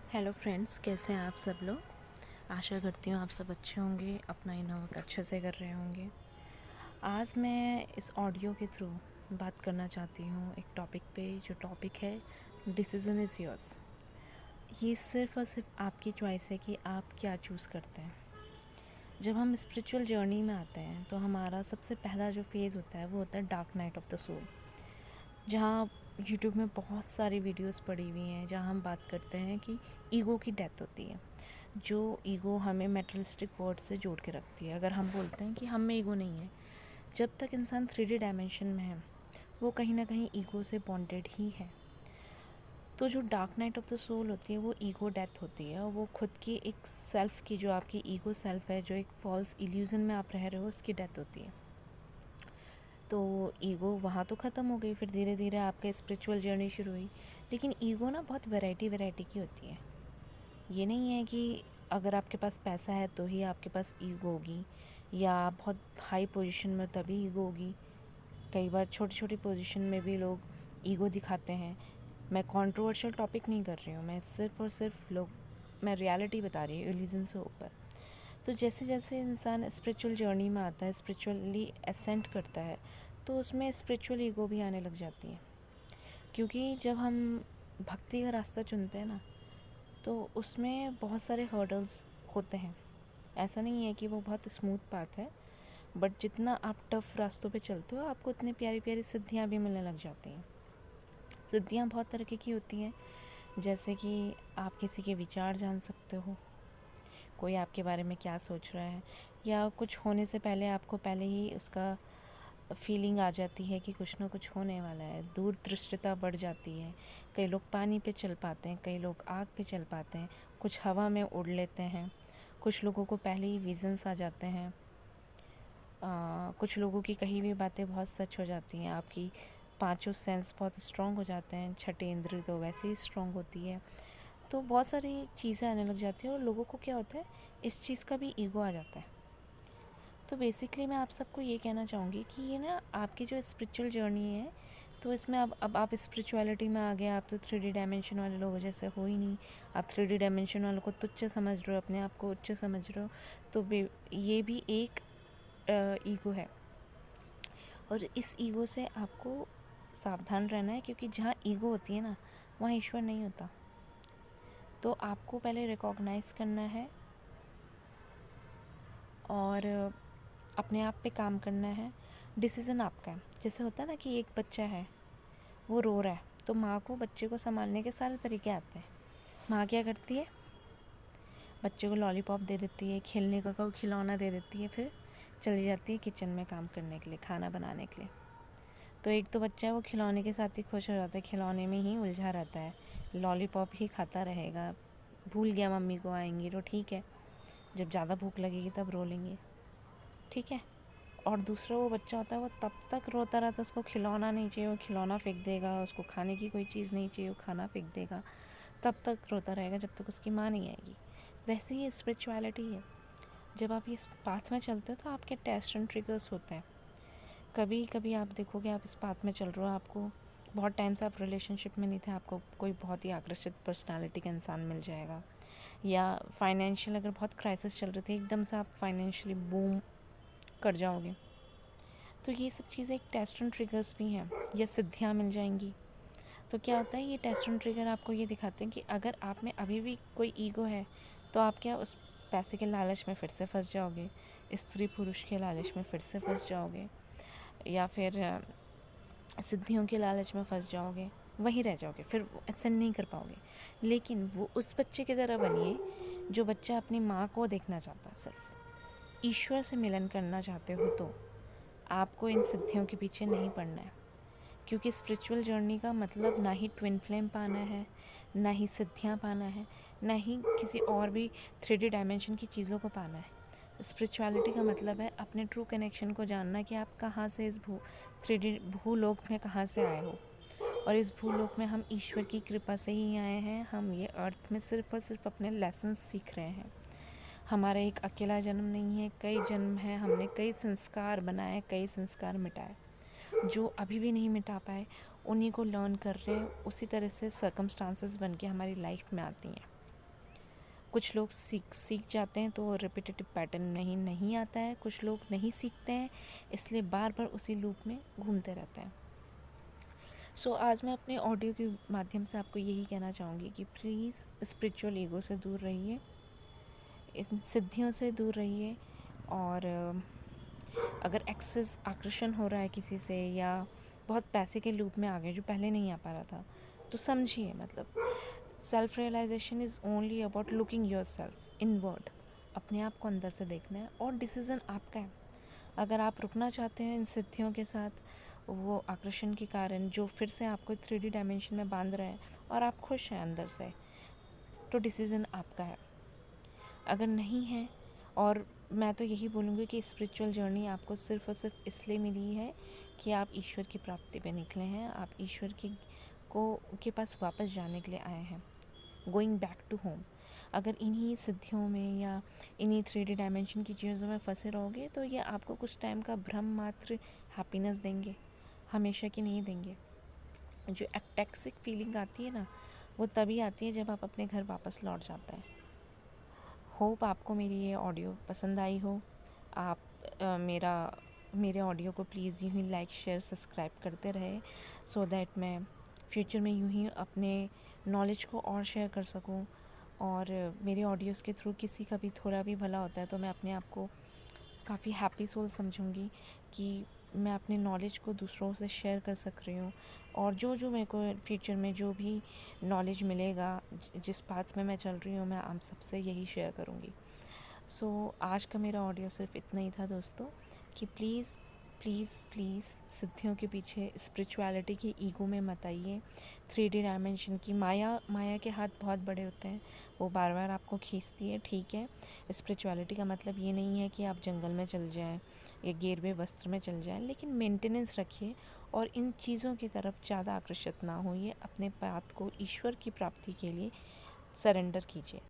Hello friends, कैसे हैं आप सब लोग। आशा करती हूँ आप सब अच्छे होंगे, अपना इनर वर्क अच्छे से कर रहे होंगे। आज मैं इस ऑडियो के थ्रू बात करना चाहती हूँ एक टॉपिक पे, जो टॉपिक है डिसीज़न इज़ योर्स। ये सिर्फ़ और सिर्फ आपकी चॉइस है कि आप क्या चूज़ करते हैं। जब हम स्पिरिचुअल जर्नी में आते हैं तो हमारा सबसे पहला जो फेज़ होता है वो होता है dark night of the soul, जहाँ यूट्यूब में बहुत सारी वीडियोस पड़ी हुई हैं जहाँ हम बात करते हैं कि ईगो की डेथ होती है। जो ईगो हमें मेटलिस्टिक वर्ड से जोड़ के रखती है। अगर हम बोलते हैं कि हम में ईगो नहीं है, जब तक इंसान 3D डायमेंशन में है वो कहीं ना कहीं ईगो से बॉन्डेड ही है। तो जो dark night of the soul होती है वो ईगो डेथ होती है, और वो खुद की एक सेल्फ की, जो आपकी ईगो सेल्फ है, जो एक फॉल्स इल्यूज़न में आप रह रहे हो, उसकी डेथ होती है। तो ईगो वहाँ तो ख़त्म हो गई, फिर धीरे धीरे आपका स्पिरिचुअल जर्नी शुरू हुई। लेकिन ईगो ना बहुत वैरायटी की होती है। ये नहीं है कि अगर आपके पास पैसा है तो ही आपके पास ईगो होगी, या आप बहुत हाई पोजीशन में तभी ईगो होगी। कई बार छोटी छोटी पोजीशन में भी लोग ईगो दिखाते हैं। मैं कंट्रोवर्शियल टॉपिक नहीं कर रही हूँ, मैं सिर्फ और सिर्फ मैं रियलिटी बता रही हूँ, इल्यूजन से ऊपर। तो जैसे जैसे इंसान स्पिरिचुअल जर्नी में आता है, स्पिरिचुअली असेंट करता है, तो उसमें स्पिरिचुअल ईगो भी आने लग जाती है। क्योंकि जब हम भक्ति का रास्ता चुनते हैं ना, तो उसमें बहुत सारे हर्डल्स होते हैं। ऐसा नहीं है कि वो बहुत स्मूथ पाथ है, बट जितना आप टफ़ रास्तों पे चलते हो आपको उतनी प्यारी प्यारी सिद्धियाँ भी मिलने लग जाती हैं। सिद्धियाँ बहुत तरीके की होती हैं, जैसे कि आप किसी के विचार जान सकते हो, कोई आपके बारे में क्या सोच रहा है, या कुछ होने से पहले आपको पहले ही उसका फीलिंग आ जाती है कि कुछ ना कुछ होने वाला है। दूरदृष्टिता बढ़ जाती है। कई लोग पानी पे चल पाते हैं, कई लोग आग पे चल पाते हैं, कुछ हवा में उड़ लेते हैं, कुछ लोगों को पहले ही विजन्स आ जाते हैं। कुछ लोगों की कही हुई बातें बहुत सच हो जाती हैं। आपकी पांचों सेंस बहुत स्ट्रॉन्ग हो जाते हैं, छठे इंद्रिय तो वैसे ही स्ट्रॉन्ग होती है। तो बहुत सारी चीज़ें आने लग जाती हैं, और लोगों को क्या होता है, इस चीज़ का भी ईगो आ जाता है। तो बेसिकली मैं आप सबको ये कहना चाहूँगी कि ये ना आपकी जो स्पिरिचुअल जर्नी है, तो इसमें अब आप स्पिरिचुअलिटी में आ गए। आप तो 3D डायमेंशन वाले लोगों जैसे हो ही नहीं। आप 3D डायमेंशन वालों को तुच्छ समझ रहे हो, अपने आप को उच्च समझ रहे हो। तो ये भी एक ईगो है, और इस ईगो से आपको सावधान रहना है, क्योंकि जहाँ ईगो होती है ना, वहाँ ईश्वर नहीं होता। तो आपको पहले रिकॉग्नाइज़ करना है और अपने आप पे काम करना है। डिसीज़न आपका है। जैसे होता है ना कि एक बच्चा है, वो रो रहा है, तो माँ को बच्चे को संभालने के सारे तरीके आते हैं। माँ क्या करती है, बच्चे को लॉलीपॉप दे देती है, खेलने का कोई खिलौना दे देती है, फिर चली जाती है किचन में काम करने के लिए, खाना बनाने के लिए। तो एक तो बच्चा है वो खिलौने के साथ ही खुश हो जाता है, खिलौने में ही उलझा रहता है, लॉलीपॉप ही खाता रहेगा, भूल गया मम्मी को आएंगी तो ठीक है, जब ज़्यादा भूख लगेगी तब रो लेंगे, ठीक है। और दूसरा वो बच्चा होता है, वो तब तक रोता रहता है, उसको खिलौना नहीं चाहिए, वो खिलौना फेंक देगा, उसको खाने की कोई चीज़ नहीं चाहिए, वो खाना फेंक देगा, तब तक रोता रहेगा जब तक उसकी माँ नहीं आएगी। वैसे ही स्पिरिचुअलिटी है। जब आप इस पाथ में चलते हो तो आपके टेस्ट एंड ट्रिगर्स होते हैं। कभी कभी आप देखोगे, आप इस पाथ में चल रहे हो, आपको बहुत टाइम से आप रिलेशनशिप में नहीं थे, आपको कोई बहुत ही आकर्षित पर्सनालिटी का इंसान मिल जाएगा, या फाइनेंशियल अगर बहुत क्राइसिस चल रही थी, एकदम से आप फाइनेंशियली बूम कर जाओगे। तो ये सब चीज़ें एक टेस्ट एंड ट्रिगर्स भी हैं, या सिद्धियाँ मिल जाएंगी। तो क्या होता है, ये टेस्ट एंड ट्रिगर आपको ये दिखाते हैं कि अगर आप में अभी भी कोई ईगो है, तो आप क्या उस पैसे के लालच में फिर से फंस जाओगे, स्त्री पुरुष के लालच में फिर से फंस जाओगे, या फिर सिद्धियों के लालच में फंस जाओगे, वहीं रह जाओगे, फिर ऐसा नहीं कर पाओगे। लेकिन वो उस बच्चे की तरह बनिए जो बच्चा अपनी माँ को देखना चाहता है, सिर्फ ईश्वर से मिलन करना चाहते हो, तो आपको इन सिद्धियों के पीछे नहीं पड़ना है। क्योंकि स्पिरिचुअल जर्नी का मतलब ना ही ट्विन फ्लेम पाना है, ना ही सिद्धियाँ पाना है, ना ही किसी और भी 3D डायमेंशन की चीज़ों को पाना है। स्पिरिचुअलिटी का मतलब है अपने ट्रू कनेक्शन को जानना, कि आप कहाँ से इस 3D भूलोक में कहाँ से आए हो। और इस भूलोक में हम ईश्वर की कृपा से ही आए हैं। हम ये अर्थ में सिर्फ और सिर्फ अपने लेसन्स सीख रहे हैं। हमारा एक अकेला जन्म नहीं है, कई जन्म है, हमने कई संस्कार बनाए, कई संस्कार मिटाए। जो अभी भी नहीं मिटा पाए, उन्हीं को लर्न कर रहे हैं। उसी तरह से सर्कमस्टांसेस बन के हमारी लाइफ में आती हैं। कुछ लोग सीख जाते हैं तो रिपीटेटिव पैटर्न नहीं आता है, कुछ लोग नहीं सीखते हैं इसलिए बार बार उसी लूप में घूमते रहते हैं। सो आज मैं अपने ऑडियो के माध्यम से आपको यही कहना चाहूँगी कि प्लीज़ स्पिरिचुअल ईगो से दूर रहिए, इन सिद्धियों से दूर रहिए। और अगर एक्सेस आकर्षण हो रहा है किसी से या बहुत पैसे के लूप में आ गए जो पहले नहीं आ पा रहा था, तो समझिए, मतलब self realisation is only about looking your self inward. अपने आप को अंदर से देखना है और डिसीज़न आपका है। अगर आप रुकना चाहते हैं इन सिद्धियों के साथ, वो आकर्षण के कारण जो फिर से आपको 3D डायमेंशन में बांध रहे हैं और आप खुश हैं अंदर से, तो डिसीज़न आपका है। अगर नहीं है, और मैं तो यही बोलूँगी कि स्पिरिचुअल जर्नी आपको सिर्फ़ और सिर्फ इसलिए मिली है कि आप ईश्वर की प्राप्ति पे निकले हैं, आप ईश्वर के पास वापस जाने के लिए आए हैं, गोइंग बैक टू होम। अगर इन्हीं सिद्धियों में या इन्हीं 3D डायमेंशन की चीज़ों में फंसे रहोगे तो ये आपको कुछ टाइम का भ्रम मात्र हैप्पीनेस देंगे, हमेशा की नहीं देंगे। जो एक टॉक्सिक फीलिंग आती है ना, वो तभी आती है जब आप अपने घर वापस लौट जाते हैं। होप आपको मेरी ये ऑडियो पसंद आई हो। आप मेरे ऑडियो को प्लीज़ यूँ ही लाइक शेयर सब्सक्राइब करते रहे, सो दैट मैं फ्यूचर में यूँ ही अपने नॉलेज को और शेयर कर सकूं। और मेरे ऑडियोज़ के थ्रू किसी का भी थोड़ा भी भला होता है तो मैं अपने आप को काफ़ी हैप्पी सोल समझूंगी कि मैं अपने नॉलेज को दूसरों से शेयर कर सक रही हूँ। और जो मेरे को फ्यूचर में जो भी नॉलेज मिलेगा, जिस पाथ में मैं चल रही हूँ, मैं आप सबसे यही शेयर करूँगी। सो आज का मेरा ऑडियो सिर्फ इतना ही था दोस्तों, कि प्लीज़ प्लीज़ प्लीज़ सिद्धियों के पीछे, स्पिरिचुअलिटी के ईगो में मत आइए। 3D डायमेंशन की माया के हाथ बहुत बड़े होते हैं, वो बार बार आपको खींचती है। ठीक है, स्पिरिचुअलिटी का मतलब ये नहीं है कि आप जंगल में चल जाएं या गेरुए वस्त्र में चल जाएं, लेकिन मेंटेनेंस रखिए और इन चीज़ों की तरफ ज़्यादा आकर्षित ना होइए। अपने पाथ को ईश्वर की प्राप्ति के लिए सरेंडर कीजिए।